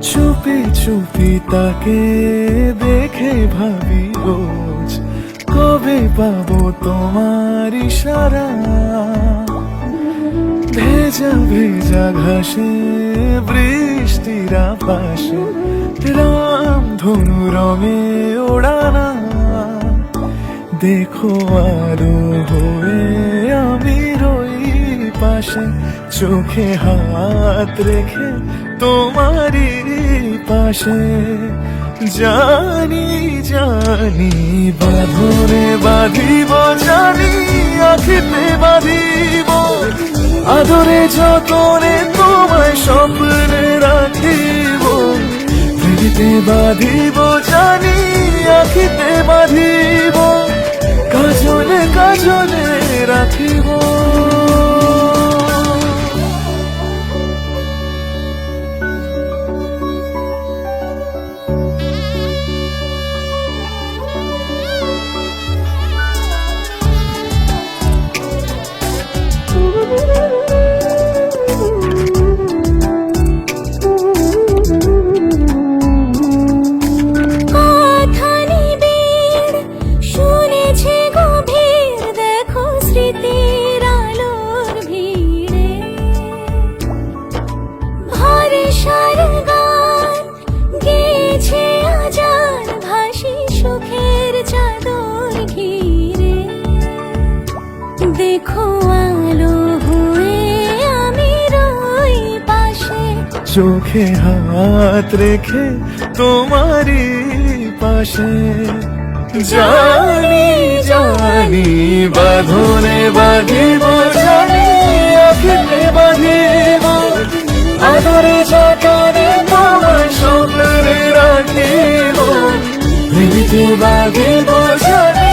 চুপি চুপি তাকে দেখে ভাবি রোজ, কবে পাবো তোমার ইশারা। ভেজা ভেজা ঘাসে বৃষ্টির আভাসে রাম ধনু রঙে ওড়ানা। দেখো আলো হয়ে আমি রই পাশে, চোখে হাত রেখে তোমারই পাশে। জানি জানি বাঁধনে বাঁধিব, জানি আখিতে বাঁধিব, আদরে যতনে তোমায় স্বপ্নে রাখিব। হৃদিতে বাঁধিব, জানি আখিতে বাঁধিব, কাজলে কাজলে রাখিব। দেখো আলো হয়ে আমি রই পাশে, চোখে হাত রেখে তোমারই পাশে। জানি জানি বাঁধনে বাঁধিব, জানি আখিতে বাঁধিব, আদরে যতনে তোমায় স্বপ্নে রাখিব। হৃদিতে বাঁধিব, জানি